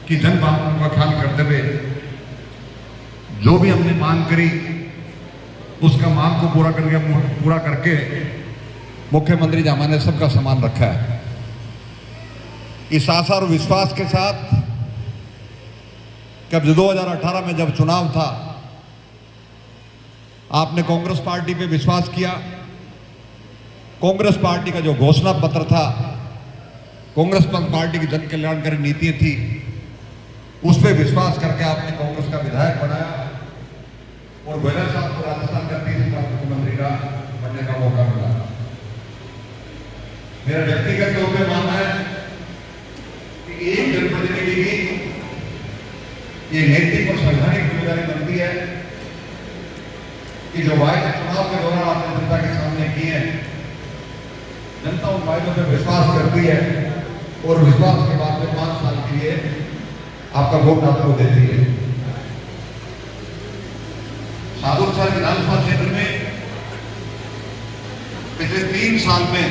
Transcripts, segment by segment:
कि जन बातों का ख्याल करते हुए जो भी हमने मांग करी उसका मांग को पूरा करके मुख्यमंत्री जी हमारे सबका सम्मान रखा है। इस आशा और विश्वास के साथ कब 2018 में जब चुनाव था, आपने कांग्रेस पार्टी पे विश्वास किया। कांग्रेस पार्टी का जो घोषणा पत्र था, कांग्रेस पार्टी की जन कल्याणकारी नीति थी, उस पर विश्वास करके आपने कांग्रेस का विधायक बनाया और गोयल साहब को राजस्थान का 30 बार मुख्यमंत्री का बनने का मौका मिला। मेरा व्यक्तिगत तौर पर मानना है कि एक जनप्रतिनिधि की ये नैतिक और संवैधानिक जिम्मेदारी बनती है कि जो वायदे चुनाव के दौरान आपने जनता के सामने किए हैं, जनता उन वायदों पर विश्वास करती है और विश्वास के बाद में 5 साल के लिए आपका वोट आपको देती है। साधुसर विधानसभा क्षेत्र में पिछले 3 साल में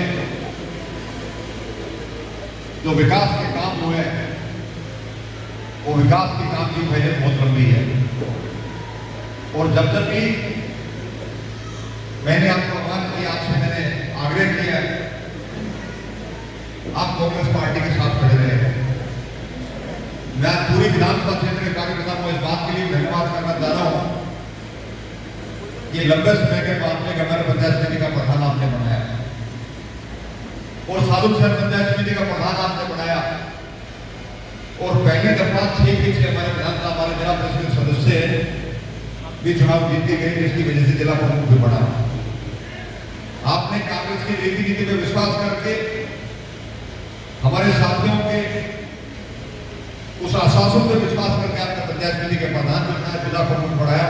जो विकास के काम हुए हैं, वो विकास के काम की वजह बहुत लंबी है। और जब भी मैंने आपको आह्वान किया, आपसे मैंने आग्रह किया, आप कांग्रेस पार्टी के साथ खड़े रहे। मैं पूरी विधानसभा क्षेत्र के कार्यकर्ता को इस बात के लिए धन्यवाद करना चाह रहा हूं कि लंबे समय के बाद में गंगा पंचायत समिति का प्रधान आपने बनाया और साधुसर पंचायत समिति का प्रधान आपने बनाया और पहली दफा 6 के 6 हमारे विधानसभा हमारे जिला परिषद सदस्य भी चुनाव जीती गई, जिसकी वजह से जिला प्रमुख भी बना। आपने कांग्रेस की नीति पर विश्वास करके हमारे साथियों के उस आश्वासन पर विश्वास करके आपने पंचायत समिति के प्रधान बनाया, जिला प्रमुख बढ़ाया,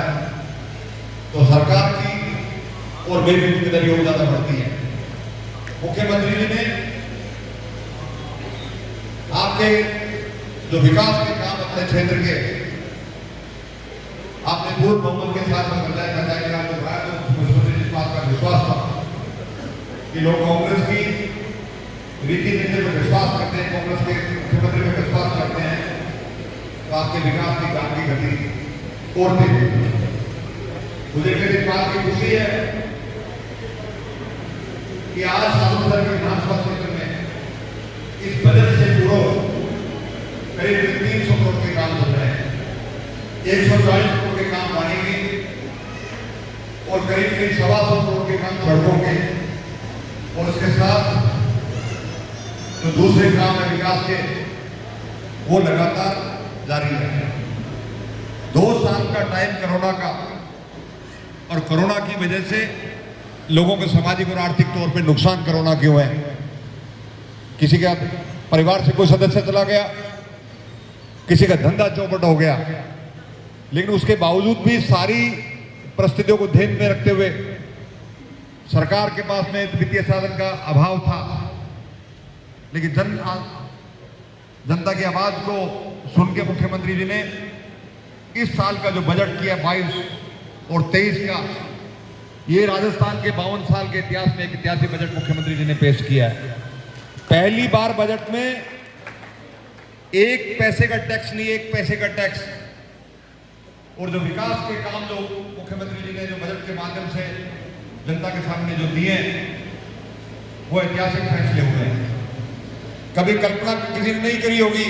तो सरकार की और मेरी जिम्मेदारी और ज्यादा बढ़ती है। मुख्यमंत्री जी ने आपके जो विकास के काम अपने क्षेत्र के आपने पूर्ण बहुमत के साथ पंचायत आपको बढ़ाया, तो मुझे इस बात का विश्वास था कि लोग कांग्रेस की रीति नीति पर विश्वास करते हैं, कांग्रेस के मुख्यमंत्री पर विश्वास करते हैं, तो आपके विकास की काम की गति और तेज। मुझे फिर इस बात की खुशी है कि आज साधुसर के विधानसभा क्षेत्र में इस बजट से पूरा करीब 300 करोड़ के काम चल रहे हैं। 140 करोड़ के काम पानी के और करीब 125 करोड़ के काम सड़कों के, और उसके साथ जो दूसरे काम है विकास के, वो लगातार जारी है। 2 साल का टाइम कोरोना का, और कोरोना की वजह से लोगों के सामाजिक और आर्थिक तौर पे नुकसान कोरोना के हुए हैं। किसी का परिवार से कोई सदस्य चला गया, किसी का धंधा चौपट हो गया, लेकिन उसके बावजूद भी सारी परिस्थितियों को ध्यान में रखते हुए सरकार के पास में वित्तीय साधन का अभाव था, लेकिन जनता की आवाज को सुन के मुख्यमंत्री जी ने इस साल का जो बजट किया 22 और 23 का, ये राजस्थान के 52 साल के इतिहास में एक ऐतिहासिक बजट मुख्यमंत्री जी ने पेश किया है। पहली बार बजट में 1 पैसे का टैक्स नहीं, 1 पैसे का टैक्स, और जो विकास के काम जो मुख्यमंत्री जी ने जो बजट के माध्यम से जनता के सामने जो दिए वो ऐतिहासिक फैसले हुए हैं। कभी कल्पना किसी ने नहीं करी होगी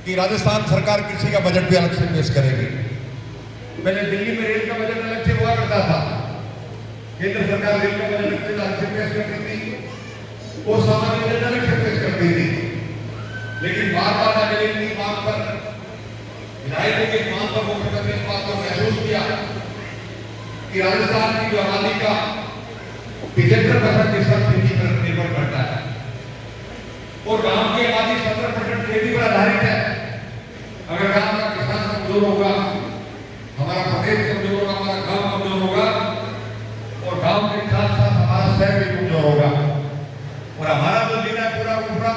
कि राजस्थान सरकार किसी का बजट भी अलग से पेश करेगी। पहले दिल्ली में रेल का बजट अलग से हुआ करता था, केंद्र सरकार रेल का बजट अलग से पेश करती थी और सामान्य बजट अलग से पेश करती थी, लेकिन बार-बार रेल की मांग पर, विधायकों की मांग पर मुख्यमंत्री इस बात को महसूस किया कि राजस्थान की जो आबादी का 75% खेती पर निर्भर करता है और गांव की आबादी 17% खेती पर आधारित है। अगर गांव का किसान कमजोर होगा, हमारा प्रदेश कमजोर होगा, हमारा गांव कमजोर होगा, और गांव के साथ साथ हमारा शहर भी कमजोर होगा, और हमारा जो जीना है पूरा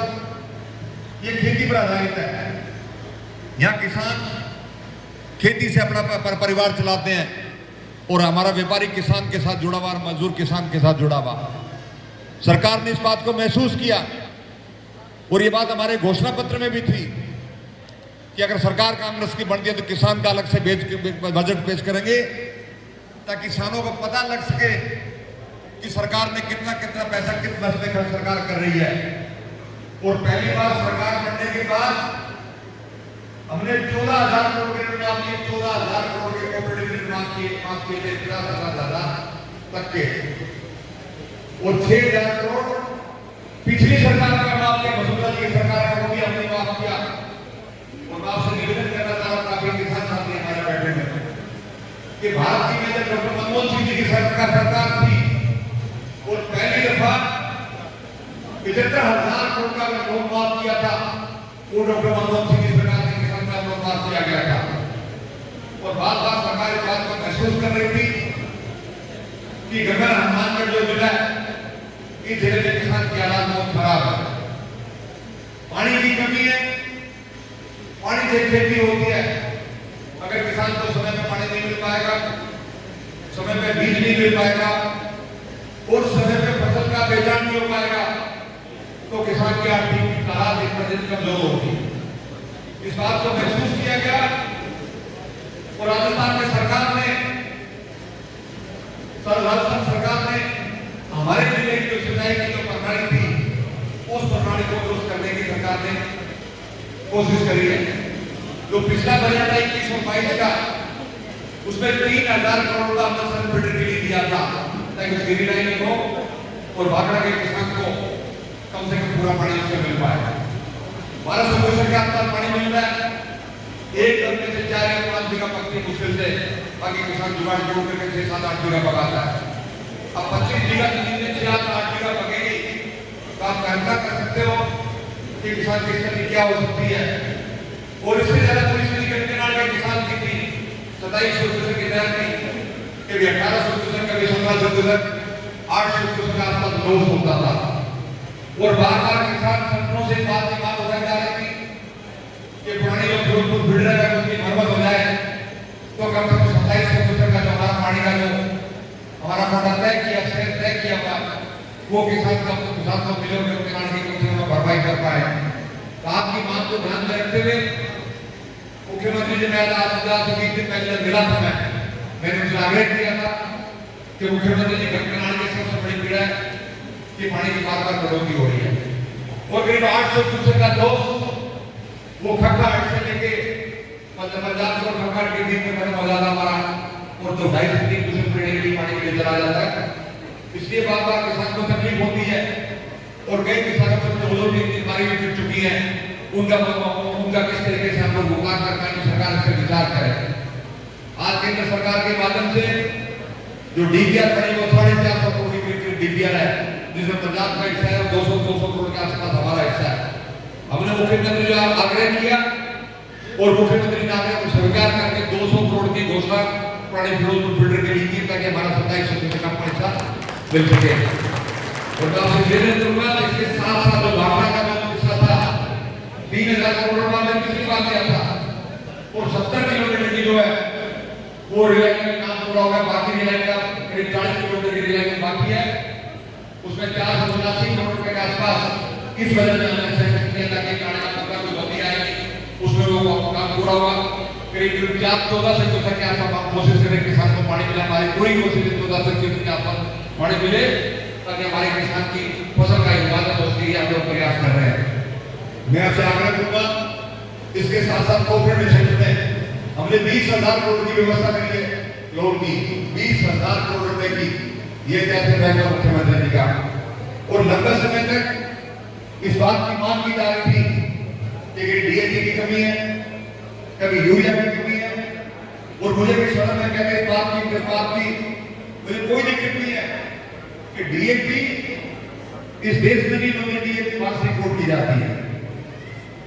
ये खेती पर आधारित है। यहाँ किसान खेती से अपना परिवार चलाते हैं और हमारा व्यापारी किसान के साथ जुड़ा हुआ, मजदूर किसान के साथ जुड़ा हुआ। सरकार ने इस बात को महसूस किया और ये बात हमारे घोषणा पत्र में भी थी कि अगर सरकार का आमदनी बढ़ती है तो किसान का अलग से बजट पेश करेंगे, ताकि किसानों को पता लग सके कि सरकार ने कितना कितना पैसा किस मसले पर सरकार कर रही है। और पहली बार सरकार बनने के बाद हमने 14,000 करोड़ के निर्माण किए, 14,000 करोड़ के कोऑपरेटिव निर्माण किए थे 50,000 तक के, और 6,000 करोड़ पिछली सरकार का माफ किया, मसूदा जी की सरकार का भी हमने माफ किया। और मैं आपसे निवेदन करना चाह रहा था किसान साथी हमारे बैठे में कि भारत की में जब डॉक्टर मनमोहन सिंह जी की सरकार थी और पहली दफा 75,000 करोड़ का लोन माफ किया था, वो डॉक्टर मनमोहन सिंह की सरकार के किसान का लोन माफ किया गया था। और बार बार सरकार इस बात को महसूस कर रही थी कि गगन हनुमानगढ़ जो जिला है इस जिले में किसान की हालात बहुत खराब है, पानी की कमी है, पानी से खेती होती है। अगर किसान को समय पे पानी नहीं मिल पाएगा, समय पे बीज नहीं मिल पाएगा और समय पे फसल का बेचान नहीं हो पाएगा तो किसान की आर्थिक हालात दिन पर दिन कमजोर होगी। इस बात को महसूस किया गया और राजस्थान की सरकार ने हमारे जिले की जो सिंचाई की जो प्रणाली थी उस प्रणाली को दुरुस्त करने की सरकार ने कोशिश करी है। जो पिछला बजट है 21-22 का, उसमें 3,000 करोड़ का हमने सन फिल्टर के लिए दिया था ताकि गिरी लाइन हो और भाखड़ा के किसान को कम से कम पूरा पानी उससे मिल पाए। 1200 क्वेश्चन के आसपास पानी मिल रहा है, एक घंटे से 4 या 5 बीघा पकती मुश्किल से, बाकी किसान जुगाड़ जोड़ करके 6-7-8 बीघा पकाता है। अब 25 बीघा जमीन में 6-8 बीघा पकेगी तो आप कल्पना कर सकते हो कि किसान की स्थिति क्या हो सकती है। और इससे ज्यादा पूरी स्थिति कटकनाल के किसान की थी 2700 की दर थी, कभी 1800, कभी 1700, 800 के आसपास लॉस होता था। और बार बार किसान संगठनों से बात उठाई जा रही थी कि पुरानी जो फिरोजपुर बिल्डर है उसकी मरम्मत हो जाए तो कम से कम 27% का जो हमारा पानी का जो हमारा कोटा तय किया था वो किसान को मिले किसान की कुछ भरपाई कर पाए। तो आपकी मांग को ध्यान में रखते हुए मुख्यमंत्री जी ने आज 20 दिन पहले मिला था, मैंने उनसे आग्रह किया था कि मुख्यमंत्री जी कटकनाल की सबसे बड़ी पीड़ा है कि पानी की बार कटौती हो रही है और करीब 800 क्यूसेक का दोष वो खक्का से लेके पंजाब और खक्का के बीच में खत्म हो जाता हमारा और तो 2.5-3 क्यूसेक पीने के लिए पानी के लिए चला जाता है। इसलिए बार बार किसान को तकलीफ होती है और कई किसानों को जो बीमारी भी जुट चुकी है उनका किस तरीके से हम लोग भुगतान कर पाएंगे, सरकार इस पर विचार करे। आज केंद्र सरकार के माध्यम से जो डीपीआर बनी वो 450 करोड़ की डीपीआर है जिसमें पंजाब का हिस्सा है और 200 करोड़ के आसपास हमारा हिस्सा है। हमने मुख्यमंत्री जो आग्रह किया और मुख्यमंत्री ने आग्रह को स्वीकार करके 200 करोड़ की घोषणा पुराने फिरोजपुर फिल्टर के लिए की ताकि हमारा 27% से कम पैसा मिल सके। और मैं आपसे निवेदन करूंगा इसके साथ साथ जो भाखड़ा का जो हिस्सा था 3,000 करोड़ का मैंने पिछली बार दिया था और 70 किलोमीटर की जो है वो रेल का काम पूरा होगा, बाकी रेल का करीब 40 किलोमीटर की रेल बाकी है, उसमें 487 करोड़ रुपए के आसपास इस वजह से हमने सेक्शन किया ताकि कांडा का जो गति आएगी उसमें वो काम पूरा होगा। करीब 14 से 14 के आसपास हम कोशिश करें किसान को पानी मिला, हमारी पूरी कोशिश 14 से 14 के आसपास पानी मिले ताकि हमारे किसान की फसल का हिफाजत हो सके। हम लोग प्रयास कर रहे हैं। मैं आपसे आग्रह करूंगा इसके साथ साथ कोऑपरेटिव क्षेत्र में हमने 20,000 करोड़ की व्यवस्था करी है लोन की, 20,000 करोड़ रुपए की, ये कैसे रहेगा मुख्यमंत्री जी का। और लंबे समय तक इस बात की मांग की जा रही थी कि डीएपी की कमी है, कभी यूरिया की कमी है और मुझे भी सदन में कहते इस बात की मुझे कोई दिक्कत नहीं है कि डीएपी इस देश में नहीं बनी, डीएपी पास रिपोर्ट की जाती है।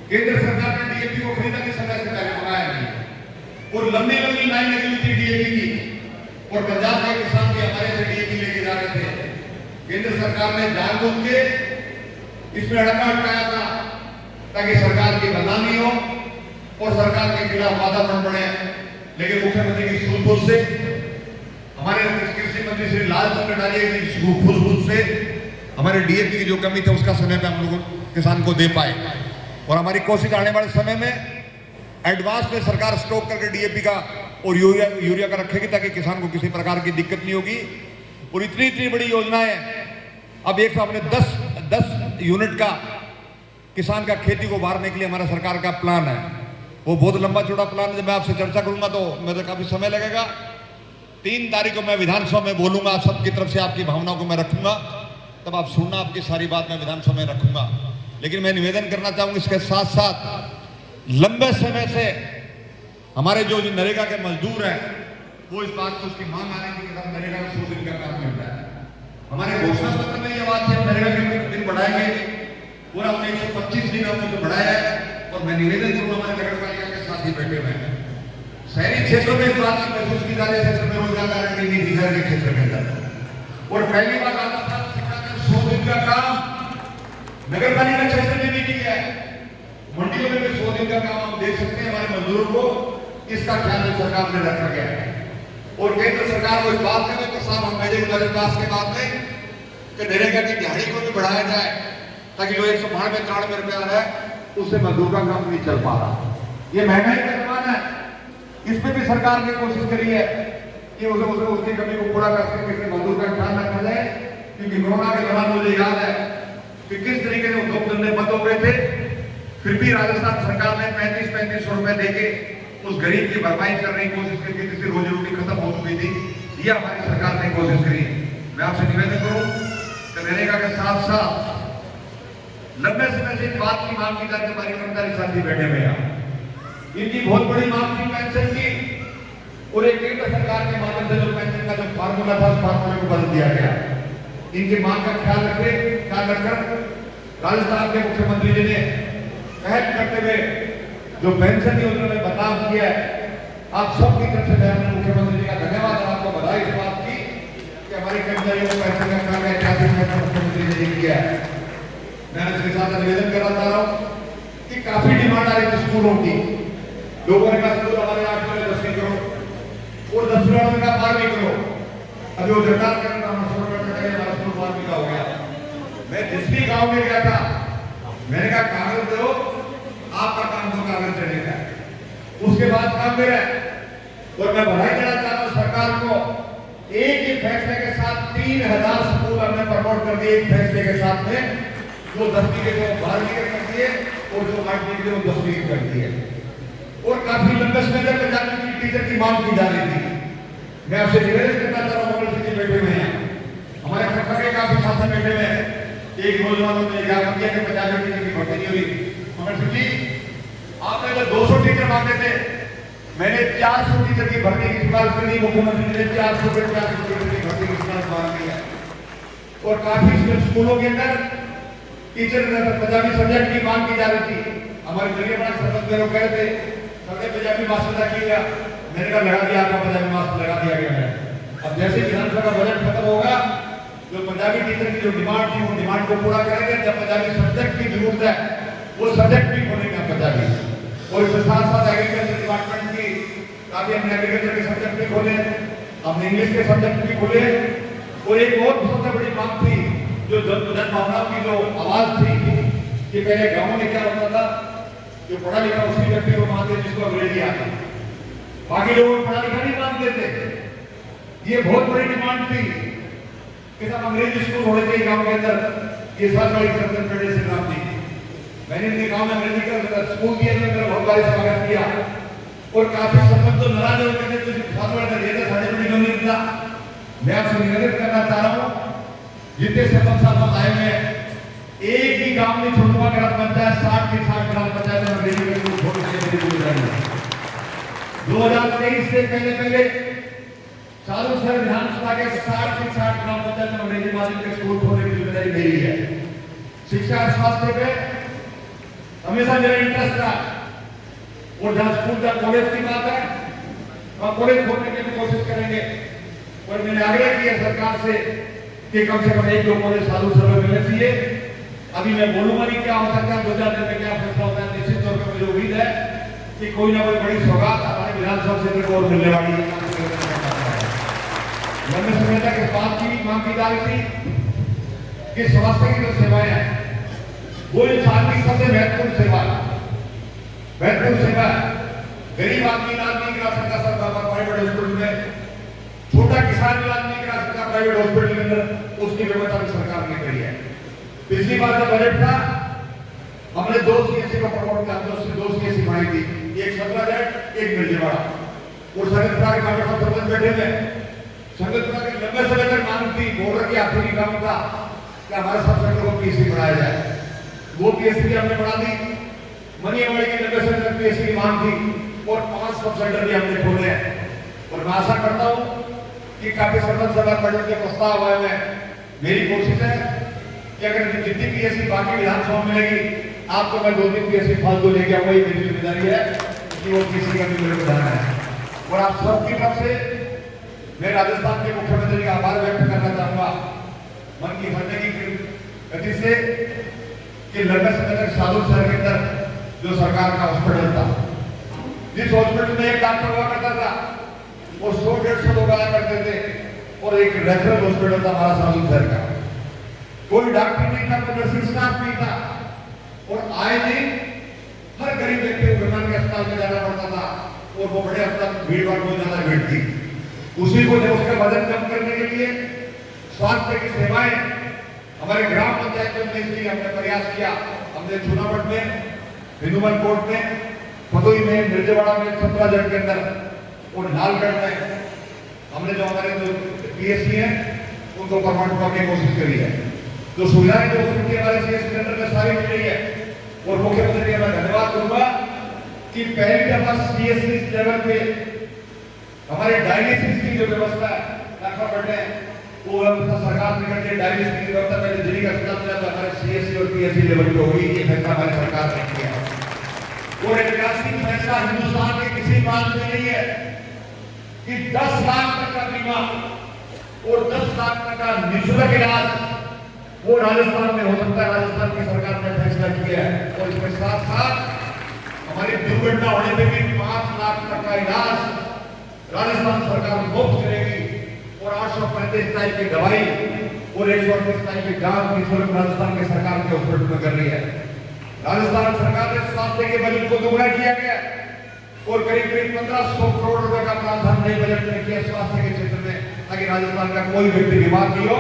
केंद्र सरकार ने डीएपी को खरीदा के समय से पहले मंगाया नहीं और लंबी लाइन लगी हुई थी डीएपी की और पंजाब के किसान भी हमारे से डीएपी लेके जा रहे थे। केंद्र सरकार ने जानबूझ के इसमें अड़ंगा अटकाया था ताकि सरकार की बदनामी हो और सरकार के खिलाफ वातावरण बने। लेकिन मुख्यमंत्री की सूझबूझ से, हमारे कृषि मंत्री श्री लालचंद्र कटारिया की सूझबूझ से हमारे डीएपी की जो कमी थी उसका समय पे हम लोग किसान को दे पाए। और हमारी कोशिश आने वाले समय में एडवांस में सरकार स्टॉक करके डीएपी का और यूरिया का रखेगी ताकि किसान को किसी प्रकार की दिक्कत नहीं होगी। और इतनी इतनी बड़ी योजना है। अब एक सामने 10 यूनिट का किसान का खेती को उभारने के लिए हमारा सरकार का प्लान है। वो बहुत लंबा चौड़ा प्लान है। जब मैं आपसे चर्चा करूंगा तो मेरे काफी समय लगेगा। 3 तारीख को मैं विधानसभा में बोलूंगा, आप सबकी तरफ से आपकी भावनाओं को मैं रखूंगा, तब आप सुनना, आपकी सारी बात मैं विधानसभा में रखूंगा। लेकिन मैं निवेदन करना चाहूंगा, इसके साथ साथ लंबे समय से हमारे जो नरेगा के मजदूर हैं वो इस बात को उसकी मांग आ रही थी कि नरेगा में 100 दिन का काम मिल रहा है। हमारे घोषणा पत्र में ये बात है नरेगा के दिन बढ़ाएंगे, पूरा 125 दिन हमने तो बढ़ाया है। और मैं निवेदन करूंगा हमारे नगर पालिका के साथ ही बैठे हुए हैं, शहरी क्षेत्रों में इस बात की महसूस की जा रही है, क्षेत्र में रोजगार गारंटी नहीं दी जा रही क्षेत्र के अंदर। और पहली बार 100 दिन का काम नगर पालिका क्षेत्र में भी किया है। मंडियों में भी 100 दिन का काम हम देख सकते हैं। हमारे मजदूरों को इसका ख्याल सरकार ने रखा गया है। और केंद्र सरकार को इस बात में तो साहब हम मेरे पास के बाद में कि नरेगा की दिहाड़ी को भी बढ़ाया जाए ताकि जो 192-93 रुपया है उससे मजदूर का काम नहीं चल पा रहा। ये महंगाई का जमाना है, इस पे भी सरकार ने कोशिश करी है कि उसकी कमी को पूरा कर सके, मजदूर का ख्याल रखा जाए। क्योंकि कोरोना के दौरान मुझे याद है कि किस तरीके से उद्योग धंधे बंद हो गए थे, फिर भी राजस्थान सरकार ने 3500 रुपए देके उस गरीब की भरपाई करने की कोशिश की, जिसकी रोजी रोटी खत्म हो चुकी थी। ये हमारी सरकार ने कोशिश करी। मैं आपसे निवेदन करूं कि नरेगा के साथ साथ लंबे समय से इस बात की मांग की जाती है, हमारे कर्मचारी साथी बैठे हुए हैं, इनकी बहुत बड़ी मांग थी पेंशन की। और एक केंद्र सरकार के माध्यम से जो पेंशन का जो फार्मूला था उस फार्मूले को बदल दिया गया। इनकी मांग का ख्याल रखकर राजस्थान के मुख्यमंत्री जी ने पहल करते हुए जो पेंशन योजना में बदलाव किया है, आप सबकी तरफ से मैं मुख्यमंत्री जी का धन्यवाद और आपको बधाई इस बात की कि हमारे कर्मचारियों को पेंशन का ख्याल ऐतिहासिक मुख्यमंत्री जी ने किया है। मैं इसके साथ निवेदन करना चाह रहा हूँ कि काफी डिमांड आ रही थी स्कूलों की। लोगों ने कहा स्कूल हमारे 8 में 10वीं करो और 10वीं वालों ने कहा 12वीं करो। अभी वो सरकार करना हमारा स्कूल 12वीं का हो गया। मैं जिस भी गाँव में गया था मैंने कहा कागज दो, आपका काम तो कागज चलेगा, उसके बाद काम मेरा। और मैं बधाई देना चाहता हूँ सरकार को, एक ही फैसले के साथ 3000 स्कूल हमने प्रमोट कर दिए। एक फैसले के साथ में जो 10वीं के जो 12वीं के कर दिए और जो 8वीं के वो 10वीं के कर दिए। और काफी लंबे समय तक पंजाबी की टीचर की मांग की जा रही थी। मैं आपसे निवेदन करना चाह रहा हूँ, सिटी बैठे हुए हैं, हमारे खट्टा के काफी साथी बैठे हुए हैं। एक नौजवानों ने ज्ञापन किया कि पंजाबी टीचर की भर्ती नहीं हुई। मगर जी आपने जो 200 टीचर मांगे थे, मैंने 400 टीचर की भर्ती की सिफारिश करी। मुख्यमंत्री ने 400 टीचर की भर्ती की सिफारिश मांगी है। और काफी स्कूलों के अंदर टीचर पंजाबी सब्जेक्ट की मांग की जा रही थी। हमारे जरिए बड़ा सरपंच लोग कह रहे थे सबने पंजाबी मास्टर रखा किया। मैंने कहा लगा दिया, आपका पंजाबी मास्टर लगा दिया गया है। अब जैसे विधानसभा का बजट खत्म होगा, जो पंजाबी टीचर की जो डिमांड थी वो डिमांड को पूरा करेंगे। जब पंजाबी सब्जेक्ट की जरूरत है वो सब्जेक्ट भी खोलेंगे पंजाबी। और इसके साथ साथ एग्रीकल्चर डिपार्टमेंट की काफी हमने एग्रीकल्चर के सब्जेक्ट भी खोले, हमने इंग्लिश के सब्जेक्ट भी खोले। और एक और सबसे बड़ी बात थी जो जन भावनाओं की जो आवाज थी कि पहले गाँव में क्या होता था, जो पढ़ा लिखा उसी व्यक्ति को मानते जिसको अंग्रेजी आती, बाकी लोग पढ़ा लिखा नहीं मानते थे। ये बहुत बड़ी डिमांड थी कि सब अंग्रेजी स्कूल होने चाहिए गाँव के अंदर। ये 7 बड़ी सरपंच से नाम थी। मैंने इनके गाँव में अंग्रेजी का स्कूल किया, बहुत बार स्वागत किया। और काफी सरपंच तो नाराज हो गए थे, साढ़े बड़ी कमी था। मैं आपसे निवेदन करना चाह रहा हूँ, जितने सरपंच साहब आए हुए हैं, एक भी गांव में छोटवा ग्राम पंचायत 60 की 60 ग्राम पंचायत में अंग्रेजी में 2023 से पहले चालू सर विधानसभा के 60 की 60 ग्राम पंचायत में अंग्रेजी माध्यम के स्कूल खोलने की जिम्मेदारी मेरी है। शिक्षा और स्वास्थ्य पे हमेशा मेरा इंटरेस्ट रहा। और जहां स्कूल का कॉलेज की बात है वहां कॉलेज खोलने की भी कोशिश करेंगे। और मैंने आग्रह किया सरकार से कि कम से कम 1-2 कॉलेज चालू सर में मिलने चाहिए। अभी मैं बोलूंगा नहीं क्या हो सकता है, 2000 दिन में क्या फैसला होता है। निश्चित तौर पर मुझे उम्मीद है कि कोई ना कोई बड़ी सौगात हमारे विधानसभा क्षेत्र को और मिलने वाली है। लंबे समय तक इस बात की मांग की जा रही थी कि स्वास्थ्य की जो सेवाएं हैं वो इंसान की सबसे महत्वपूर्ण सेवा है। गरीब आदमी इलाज नहीं करा सकता सर प्राइवेट हॉस्पिटल में, छोटा किसान इलाज नहीं करा सकता प्राइवेट हॉस्पिटल के अंदर, उसकी व्यवस्था भी सरकार ने करी है। पिछली बार जब बजट था हमने 2 सीएससी का प्रमोट किया, 2 सीएससी बनाई थी, एक सतरागढ़ एक निर्जेवाड़ा, और संगतपुरा के मामले पर सरपंच बैठे हुए। संगतपुरा की लंबे समय तक मांग थी, बॉर्डर के आखिरी काम था कि हमारे सब सेंटर को पीएससी बनाया जाए, वो पीएससी हमने बना दी। मनियावाड़ी की लंबे समय तक पीएससी की मांग थी और 5 सब सेंटर भी हमने खोले हैं। और मैं आशा करता हूँ कि काफी सरपंच सभा बजट के प्रस्ताव आए हुए हैं, मेरी कोशिश है कि अगर जितनी पीएससी बाकी विधानसभा में मिलेगी आपको मैं 2-3 पीएससी फालतू लेके आऊंगा, ये मेरी जिम्मेदारी है कि वो पीएससी का भी मेरे को जाना है। और आप सबकी तरफ से मैं राजस्थान के मुख्यमंत्री का आभार व्यक्त करना चाहूंगा मन की भरने की गति से कि लंबे समय तक साधु शहर के अंदर जो सरकार का हॉस्पिटल था, जिस हॉस्पिटल में एक डॉक्टर हुआ करता था और 100-150 लोग आया करते थे और एक रेफरल हॉस्पिटल था हमारा साधु शहर का, कोई डॉक्टर नहीं था, कोई नर्सिंग स्टाफ नहीं था, और आए दिन हर गरीब व्यक्ति को बीमार के अस्पताल में जाना पड़ता था और वो बड़े अस्पताल भीड़ भाड़ बहुत ज्यादा भीड़ थी। उसी को जब उसका वजन कम करने के लिए स्वास्थ्य की सेवाएं हमारे ग्राम पंचायत में इसलिए हमने प्रयास किया। हमने चुनावट में, हिंदुमन कोट में, भदोई में, निर्जेवाड़ा में, सतरागढ़ के अंदर और लालगढ़ में हमने जो हमारे जो पीएससी हैं उनको परमानेंट करने की कोशिश करी है। जो सुविधाएं जो उसके हमारे सीएससी सेंटर में सारी मिल रही है, और मुख्यमंत्री का मैं धन्यवाद करूंगा कि पहली दफा सीएससी लेवल पे हमारे डायलिसिस की जो व्यवस्था है डॉक्टर बढ़ने वो व्यवस्था सरकार ने करके डायलिसिस की व्यवस्था पहले दिल्ली का अस्पताल में तो हमारे सीएससी और पीएससी लेवल पे होगी, ये फैसला हमारी सरकार ने किया है। और ऐतिहासिक फैसला हिंदुस्तान के किसी प्रांत में नहीं है कि 10 लाख तक का बीमा और 10 लाख तक का निःशुल्क इलाज वो राजस्थान में हो सकता है। राजस्थान की सरकार ने फैसला किया है और इसके साथ साथ हमारी दुर्घटना होने पे भी 5 लाख तक का इलाज राजस्थान सरकार मुफ्त करेगी और 835 टाइप की दवाई और 138 टाइप की जांच की शुल्क राजस्थान की सरकार के हॉस्पिटल में कर रही है। राजस्थान सरकार ने स्वास्थ्य के बजट को दोगुना किया गया और करीब 1500 करोड़ रुपए का प्रावधान नए बजट में किया स्वास्थ्य के क्षेत्र में, ताकि राजस्थान का कोई व्यक्ति बीमार नहीं हो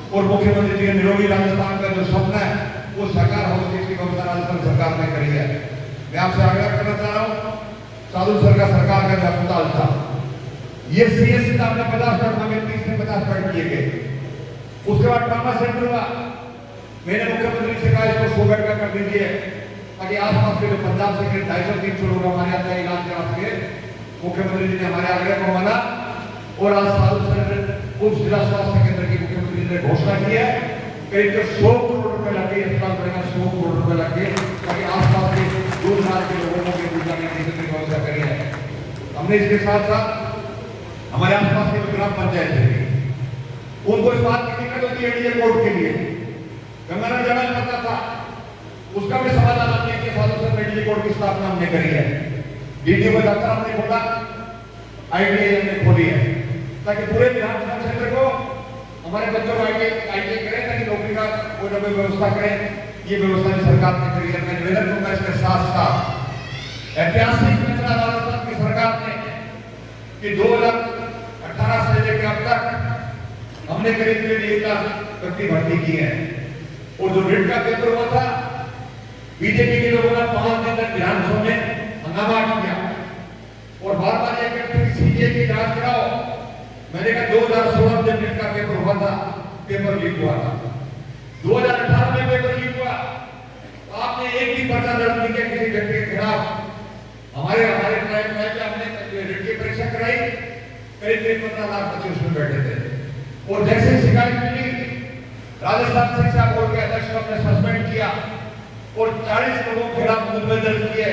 और मुख्यमंत्री जी के निरोगी राजस्थान का जो सपना है वो साकार हो, इसकी व्यवस्था राजस्थान सरकार ने करी है। मैं आपसे आग्रह करना चाह रहा हूँ, साधु सर का सरकार का जो अस्पताल था ये सीएससी का हमने 50 बेड मांगे, 30 से 50 बेड किए गए। उसके बाद ट्रामा सेंटर हुआ, मैंने मुख्यमंत्री से कहा इसको 100 बेड का कर दीजिए ताकि आसपास के जो पंजाब से 250-300 लोग हमारे आते हैं इलाज करा सके। मुख्यमंत्री जी ने हमारे आग्रह को माना और आज साधु सर उप जिला स्वास्थ्य केंद्र की मुख्यमंत्री जी ने घोषणा की है, करीब 100 करोड़ रुपए लगे अस्पताल बनेगा, 100 करोड़ रुपए लगे ताकि आसपास के दूर दराज के लोगों को पूजा की व्यवस्था करी है। हमने इसके साथ साथ हमारे आसपास के ग्राम पंचायत है उनको इस बात की दिक्कत होती है डीए कोर्ट के लिए गंगानगर जाना पड़ता था, उसका भी समाधान हमने के सालों से डीए कोर्ट की स्थापना हमने करी है। डीडीओ का दफ्तर हमने खोला, आईटीआई हमने खोली है ताकि पूरे विधानसभा क्षेत्र को हमारे बच्चों को आईटीआई करें ताकि नौकरी का कोई ना कोई व्यवस्था करें। ये व्यवस्था भी सरकार ने करी है। मैं निवेदन करूंगा इसके साथ साथ ऐतिहासिक फैसला राजस्थान की सरकार ने कि 2018 से लेकर अब तक हमने करीब 1 लाख व्यक्ति भर्ती की है और जो रीट का पेपर हुआ था बीजेपी के लोगों ने 5 दिन तक विधानसभा में हंगामा किया और बार-बार ये कहते हैं सीबीआई की जांच कराओ। मैंने कहा 2016 में रीट का पेपर हुआ था, पेपर लीक हुआ था, 2018 में पेपर लीक हुआ, आपने एक भी पर्चा दर्ज नहीं किया किसी व्यक्ति के खिलाफ। हमारे ट्रायल में हमने रीट की परीक्षा कराई, करीब 15 लाख बच्चे उसमें बैठे थे और जैसे शिकायत मिली राजस्थान शिक्षा बोर्ड के अध्यक्ष को हमने सस्पेंड किया और 40 लोगों के खिलाफ मुकदमे दर्ज किए।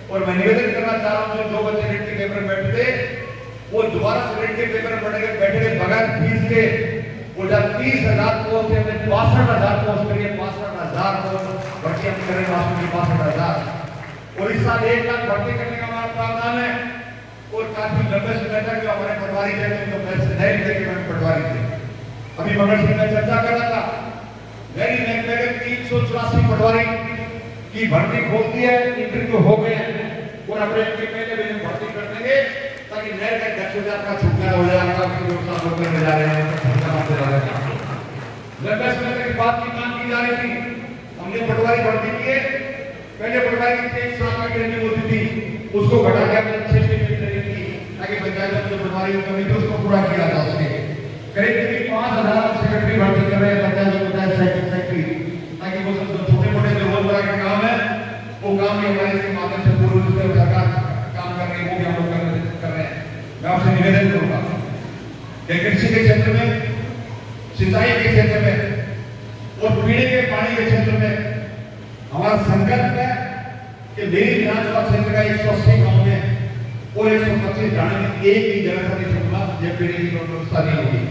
और मैं निवेदन करना चाह रहा हूं जो बच्चे रीट के पेपर में बैठे थे वो दोबारा से रीट के पेपर में बैठे बगैर फीस के वो जब 30,000 पोस्ट हमने 62,000 पोस्ट करिए, 62,000 पोस्ट भर्ती हम करें राष्ट्र की 62,000 और इस साल 1 लाख भर्ती करने का हमारा प्रावधान है। और काफी लंबे समय तक जो हमारे पटवारी थे तो पैसे नहीं देते पटवारी थे। अभी मंगल सिंह में चर्चा कर रहा था, वेरी नेक 384 पटवारी की भर्ती खोल दी है, इंटरव्यू हो गए हैं और अप्रैल के पहले भी हम भर्ती कर देंगे ताकि नए नए 10,000 का छुटकारा हो जाए। आपका व्यवस्था करने जा रहे हैं, लंबे समय तक बात की मांग की जा रही थी। हमने पटवारी भर्ती किए, पहले पटवारी की 1 साल की ट्रेनिंग होती थी, उसको घटा के हमने 6 महीने की ट्रेनिंग की ताकि पंचायत में जो पटवारी की कमी थी उसको पूरा किया जा सके। करीब 5,000 सेक्रेटरी भर्ती कर रहे हैं पंचायत सेक्रेटरी, ताकि वो सब छोटे मोटे जो रोजमर्रा के काम है वो काम भी हमारे इसके माध्यम से पूर्ण रूप से सरकार काम कर रही है, वो भी हम लोग कर रहे हैं। मैं आपसे निवेदन करूंगा कि कृषि के क्षेत्र में, सिंचाई के क्षेत्र में और पीने के पानी के क्षेत्र में हमारा संकल्प है कि मेरी विधानसभा क्षेत्र का 180 गांव में और 125 गांव में एक ही जगह से छूटना या पीने की व्यवस्था नहीं होगी।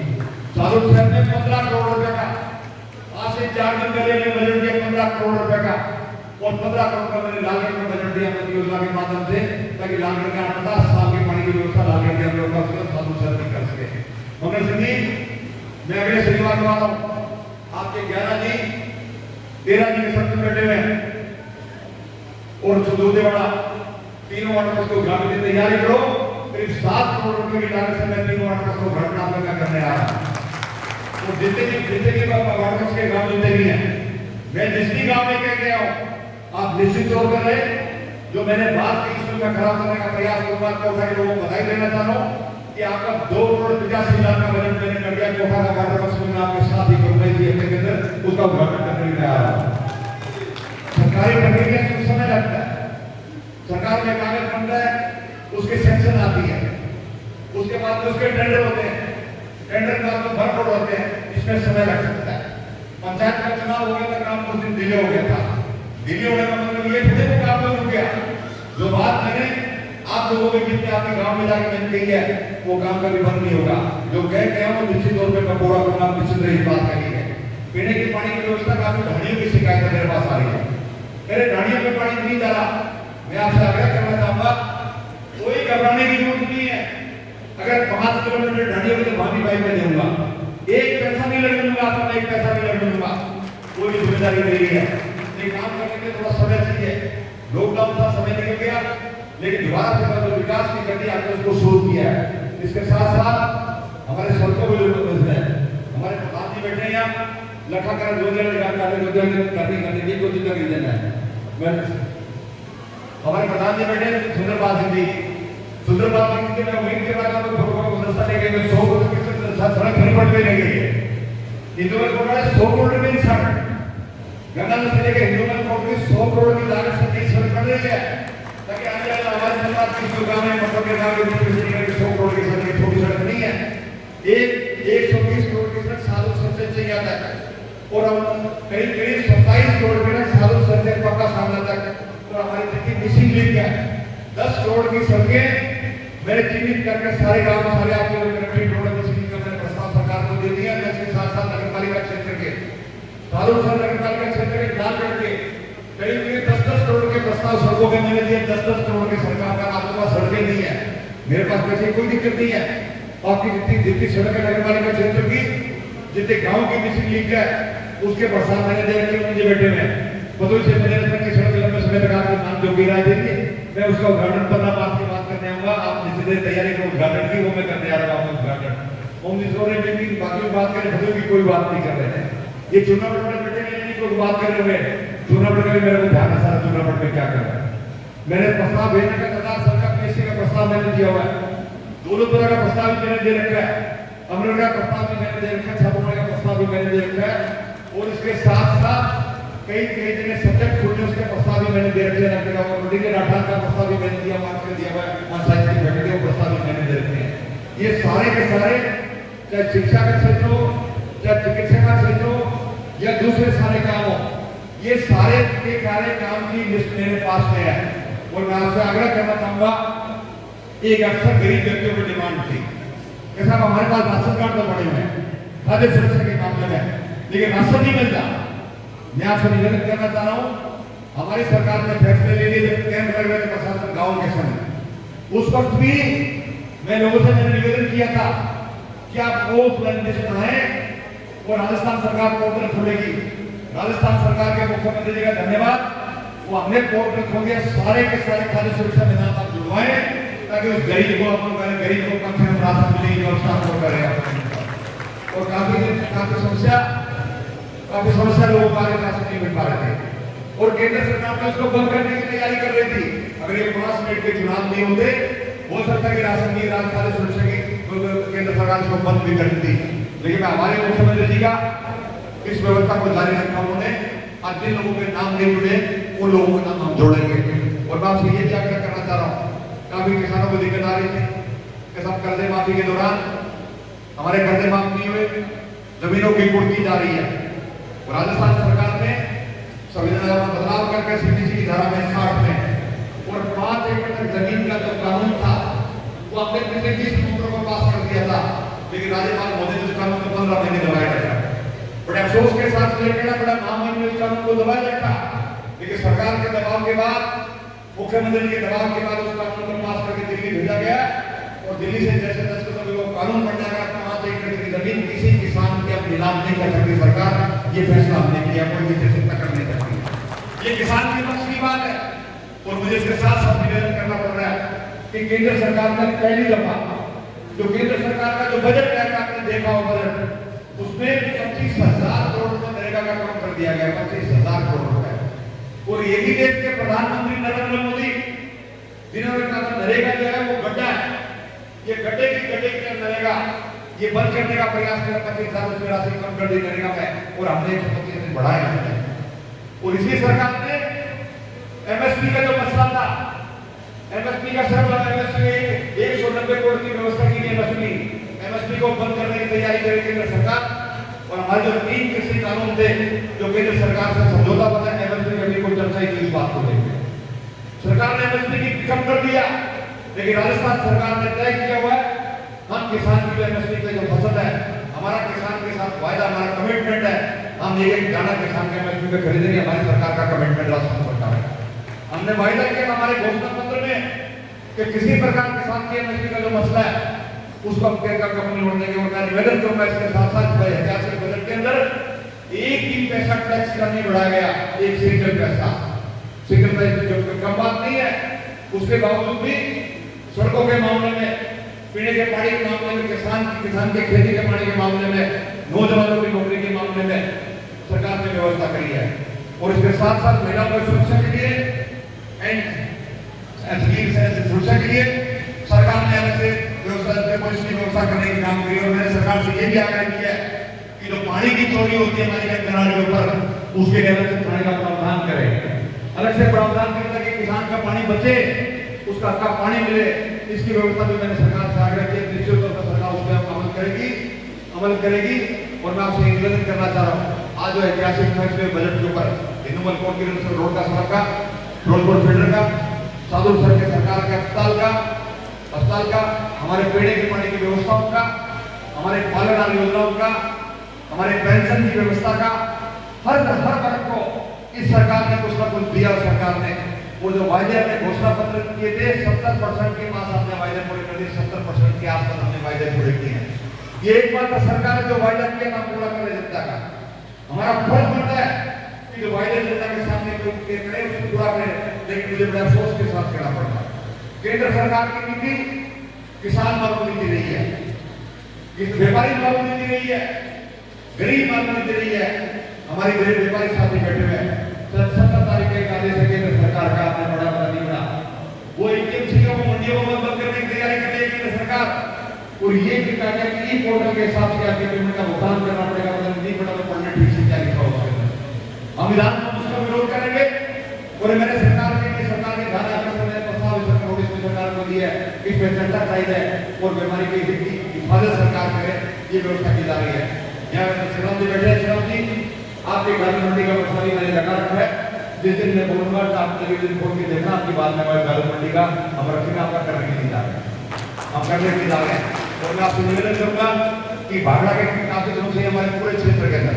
चालू शहर में 15 करोड़ रुपए का, आज से 4 दिन पहले मैंने बजट दिया 15 करोड़ रुपए का, और 15 करोड़ का मैंने लालगढ़ में बजट दिया मंत्री योजना के माध्यम से, ताकि लालगढ़ के 50 साल की पानी की व्यवस्था लालगढ़ के हम लोग का चालू शहर में कर सके। हमने सुनी, मैं अगले शनिवार को आता हूँ, आपके 11 जी 13 जी के सत्र में बैठे हुए हैं और सुदूदेवाड़ा तीनों वाटर को ग्रामीण की तैयारी करो। करीब 7 करोड़ रुपए की लागत से मैं तीनों वाटर को घटना में करने आ रहा हूँ। तो जितने भी वाटर के गाँव जितने भी हैं, मैं जिस भी गाँव में कह गया हूँ, आप निश्चित तौर पर रहे, जो मैंने बात की इसमें मैं खराब करने का प्रयास करूंगा। कोठा के लोगों को बधाई देना चाह रहा हूँ कि आपका 2 करोड़ 85 लाख का बजट मैंने कर दिया। कोठा का वाटर वर्क्स में आपके साथ ही करूंगा, इसी हफ्ते के अंदर उसका उद्घाटन करने के लिए आ रहा हूँ। सरकारी प्रक्रिया कुछ समय लगता है, सरकार में कागज बनता है, उसके सेंक्शन आती है, उसके बाद उसके टेंडर होते हैं, टेंडर के बाद भर कोड होते हैं, इसमें समय लग सकता है। पंचायत का चुनाव हो गया था, काम कुछ दिन डिले हो गया था। डिले होने का मतलब ये थोड़े को काम रुक गया। जो बात मैंने आप लोगों के बीच में आपके गांव में जाकर मैंने कही है, वो काम कभी बंद नहीं होगा। जो कह गया वो निश्चित तौर पर मैं पूरा करना निश्चित रही बात कही है। पीने के पानी की व्यवस्था काफी ढाणियों की शिकायत मेरे पास आ रही है, मेरे ढाणियों में पानी नहीं जा रहा। मैं आपसे आग्रह करना चाहूंगा, कोई घबराने की जरूरत नहीं है। अगर 5 किलोमीटर ढाणियों में तो भाभी पाइप में दूंगा, 1 पैसा नहीं लगने दूंगा, आपको 1 पैसा नहीं लगने दूंगा, कोई भी जिम्मेदारी नहीं है। ये काम करने के थोड़ा समय चाहिए, लॉकडाउन था, समय निकल गया, लेकिन दोबारा से जो विकास की गति आपने उसको शुरू किया है। इसके साथ साथ हमारे सड़कों को जो है, हमारे प्रधान जी बैठे हैं यहाँ, लखा कर करने की कोशिश कर देना है। हमारे प्रधान जी बैठे सुंदरपाल सिंह जी, सुंदरपाल सिंह जी ने वहीं के बाद आपको दस्ता लेके 100 करोड़ की सड़क नहीं पड़ गई है। इंदौर को 100 करोड़ रुपए की सड़क, गंगा से लेकर हिंदुस्तान कोर्ट की 100 करोड़ की लागत से नई सड़क बन रही है, ताकि आने वाले हमारे समाज की गांव में मतलब के गांव में 100 करोड़ की सड़क, छोटी सड़क नहीं है। 120 करोड़ की सड़क सालों से चाहिए आता है, और हम करीब 27 करोड़ की सालों से पक्का सामना तक, और हमारी जितनी मिसिंग लिंक है 10 करोड़ की सड़कें मैंने चिन्हित करके सारे गांव सारे आपके कनेक्टिविटी रोड मिसिंग का मैंने प्रस्ताव सरकार को दे दिया। इसके साथ साथ नगरपालिका क्षेत्र के सालों से नगरपालिका क्षेत्र के लालगढ़ के करीब 10-10 करोड़ के प्रस्ताव सड़कों के मैंने दिए। 10-10 करोड़ की सरकार का आपके पास सड़कें नहीं है, मेरे पास वैसे कोई दिक्कत नहीं है। आपकी जितनी सड़कें नगरपालिका क्षेत्र की, जितने गांव की मिसिंग लिंक है, उसके प्रस्ताव मैंने दे रखे मुझे बैठे में बदल से मैंने की सड़क लंबे समय तक आपके नाम जो गिरा देंगे, मैं उसका उद्घाटन करना आपकी बात करने आऊंगा। आप जितने तैयारी का उद्घाटन की वो मैं करने आ रहा हूँ उद्घाटन। हम जिस और बाकी बात करें बदल की कोई बात नहीं कर रहे हैं। ये चुनाव में बैठे नहीं कोई बात कर रहे हुए, चुनाव में मेरे को ध्यान है सारा चुनाव में क्या कर रहा है। मैंने प्रस्ताव भेजने का सरकार सरकार पीएससी का प्रस्ताव मैंने दिया हुआ है, दोनों तरह का प्रस्ताव भी मैंने दे रखा है, अमृत का प्रस्ताव भी मैंने दे रखा है, छापा का प्रस्ताव भी मैंने दे रखा है, और इसके साथ साथ कई जगह सब्जेक्ट खोलने उसके प्रस्ताव भी मैंने दे रखे हैं। और राठौर का प्रस्ताव भी मैंने दिया हुआ है, पंचायत की बैठक के प्रस्ताव भी मैंने दे रखे हैं। ये सारे के सारे, चाहे शिक्षा का क्षेत्र हो, चाहे चिकित्सा का क्षेत्र हो, या दूसरे सारे काम हो, ये सारे के सारे काम की लिस्ट मेरे पास में है। और मैं आपसे आग्रह करना चाहूंगा, एक अक्सर गरीब व्यक्तियों की डिमांड थी कि साहब हमारे पास राशन कार्ड तो बने हुए हैं खाद्य सुरक्षा के मामले में, लेकिन राशन नहीं मिलता। मैं आपसे निवेदन करना चाह रहा हूँ, हमारी सरकार ने फैसले ले लिए जब कैंप लग रहे थे प्रशासन गाँव के समय, उस वक्त भी मैं लोगों से मैंने निवेदन किया था कि आप वो लिस्ट बनाए और राजस्थान सरकार पोर्टल खुलेगी। राजस्थान सरकार के मुख्यमंत्री जी का धन्यवाद, वो हमने पोर्टल खोल दिया, सारे के सारे खाद्य सुरक्षा निदान आप जुड़वाएं ताकि उस गरीब को अपन करें, गरीब को कम से कम राशन मिले, व्यवस्था को करें। और काफी समस्या लोगों को राशन नहीं मिल पा रहे थे और केंद्र सरकार ने उसको बंद करने की तैयारी कर रही थी। अगर ये 5 मिनट के चुनाव नहीं होते, हो सकता है कि राशन की खाद्य सुरक्षा की केंद्र सरकार इसको बंद भी कर देती। लेकिन हमारे मुख्यमंत्री जी का इस व्यवस्था को जारी रखा उन्होंने। आज जिन लोगों के नाम नहीं जुड़े उन लोगों के नाम हम जोड़ेंगे। और मैं आपसे ये जागरूक करना चाह रहा हूँ, काफी किसानों को दिक्कत आ रही थी कि सब कर्जे माफी के दौरान हमारे कर्जे माफ नहीं हुए, जमीनों की कुर्की जा रही है। और राजस्थान सरकार ने संविधान में बदलाव करके सीपीसी की धारा में 60 में और 5 एकड़ तक जमीन का जो कानून था वो अपने पिछले 20 सूत्रों को पास कर दिया था। लेकिन राज्यपाल मोदी ने उस कानून को 15 महीने दबाए रखा। बड़े अफसोस के साथ लेकर बड़ा महामहिम ने उस कानून को दबाए रखा। लेकिन सरकार के दबाव के बाद, मुख्यमंत्री के दबाव के बाद उस कानून को पास करके दिल्ली भेजा गया और दिल्ली से जैसे वो कानून बन जाएगा 5 एकड़ की जमीन किसी किसान के अब नीलाम नहीं कर सकती सरकार। ये फैसला हमने किया, कोई भी चिंता कर नहीं सकती। ये किसान के पक्ष की बात है। और मुझे इसके साथ साथ निवेदन करना पड़ रहा है कि केंद्र सरकार ने पहली दफा जो केंद्र सरकार का जो बजट है, आपने देखा हो बजट, उसमें 25,000 करोड़ रुपए नरेगा का काम कर दिया गया। 25,000 करोड़ रुपए। और यही देश के प्रधानमंत्री नरेंद्र मोदी जिन्होंने कहा नरेगा जो है वो गड्ढा है, ये गड्ढे की नरेगा ये बंद करने का प्रयास किया। 25,000 उसमें राशि कम कर दी नरेगा में और हमने 125 दिन बढ़ाया। और इसी सरकार ने एमएसपी का जो मसला था, एमएसपी का सर्व एमएसपी 190 करोड़ की व्यवस्था की गई। एमएसपी को बंद करने की तैयारी करेगी केंद्र सरकार। और हमारे जो 3 कृषि कानून थे जो केंद्र सरकार से समझौता बना, एमएसपी की अभी कोई चर्चा ही की इस बात को लेकर। सरकार ने एमएसपी की कम कर दिया, लेकिन राजस्थान सरकार ने तय किया हुआ है हम किसान की एमएसपी पे जो फसल है, हमारा किसान के साथ वायदा, हमारा कमिटमेंट है, हम एक दाना किसान के एमएसपी पे खरीदेंगे। हमारी सरकार का कमिटमेंट राजस्थान सरकार है। हमने वायदा किया हमारे घोषणा पत्र में कि किसी प्रकार किसान की एमएसपी का जो मसला है उसको हम नहीं होने देंगे। और मैं निवेदन करूंगा इसके साथ साथ ऐतिहासिक बजट के अंदर एक भी पैसा टैक्स का नहीं बढ़ाया गया, एक सिंगल पैसा जो कम बात नहीं है। उसके बावजूद भी सड़कों के मामले में, पीने के पानी के मामले में, किसान के खेती के पानी के मामले में, नौजवानों की नौकरी के मामले में सरकार ने व्यवस्था करी है। और इसके साथ साथ महिलाओं की सुरक्षा के लिए सुरक्षा के लिए सरकार ने अलग से व्यवस्था करने की काम करी। और मैंने सरकार से ये भी आग्रह किया है कि जो पानी की चोरी होती है हमारी नाली के ऊपर, उसके लिए अलग से थाने का प्रावधान करें, अलग से प्रावधान करें ताकि किसान का पानी बचे, उसका हक का पानी मिले। इसकी व्यवस्था भी मैंने सरकार से आग्रह किया। निश्चित तौर पर सरकार उस पर अमल करेगी। और मैं आपसे निवेदन करना चाह रहा हूँ, आज जो ऐतिहासिक फैसले बजट के ऊपर हिंदू कोर्ट की रोड का सड़क का, फिरोजपुर फीडर का, साधु सर के सरकार के अस्पताल का, हमारे पीने के पानी की व्यवस्थाओं का, हमारे पालन योजनाओं का, हमारे पेंशन की व्यवस्था का, हर वर्ग को इस सरकार ने कुछ ना कुछ दिया। सरकार ने वो जो वायदे हमने घोषणा पत्र किए थे 70% के पास हमने वायदे पूरे कर दिए। 70% के आसपास हमने वायदे पूरे किए हैं। ये एक बात सरकार ने जो वायदा किया ना पूरा करे जनता का। हमारा फर्ज बनता है कि जो वायदे जनता के सामने करे उसको पूरा करें। लेकिन मुझे बड़ा अफसोस के साथ कहना पड़ता है केंद्र सरकार की नीति किसान मारू नीति नहीं है, व्यापारी मारू नीति नहीं है, गरीब मारू नीति नहीं है। हमारे गरीब व्यापारी साथी बैठे हुए हैं। 17 तारीख के आदेश है केंद्र सरकार का, आपने बड़ा नहीं बना। वो एपीएमसी को मंडियों को बंद करने की तैयारी कर रही है केंद्र सरकार। और ये भी कहा गया कि ई पोर्टल के हिसाब से आपके पेमेंट का भुगतान करना पड़ेगा, मतलब नहीं पड़ा तो पढ़ने ठीक से क्या लिखा होगा। हम विधान में उसका विरोध करेंगे। और मैंने सरकार के ध्यान आकर्षण में प्रस्ताव नोटिस में सरकार को दिया है, इसमें चर्चा कराई जाए और बीमारी की हिफाजत सरकार करे, ये व्यवस्था की जा रही है। यहाँ श्रीराम जी बैठे हैं। श्रीराम जी, आपके गाजर मंडी का मसला भी मैंने लगा रखा है। जिस दिन मैं बोलूंगा तो आप टेलीविजन खोल के देखना, आपकी बात में गाजर मंडी का हम रखेंगे, आपका करने के लिए जा रहे हैं, हम करने के लिए जा रहे हैं। और मैं आपसे निवेदन करूंगा कि भागड़ा के काफी दिनों से हमारे पूरे क्षेत्र के अंदर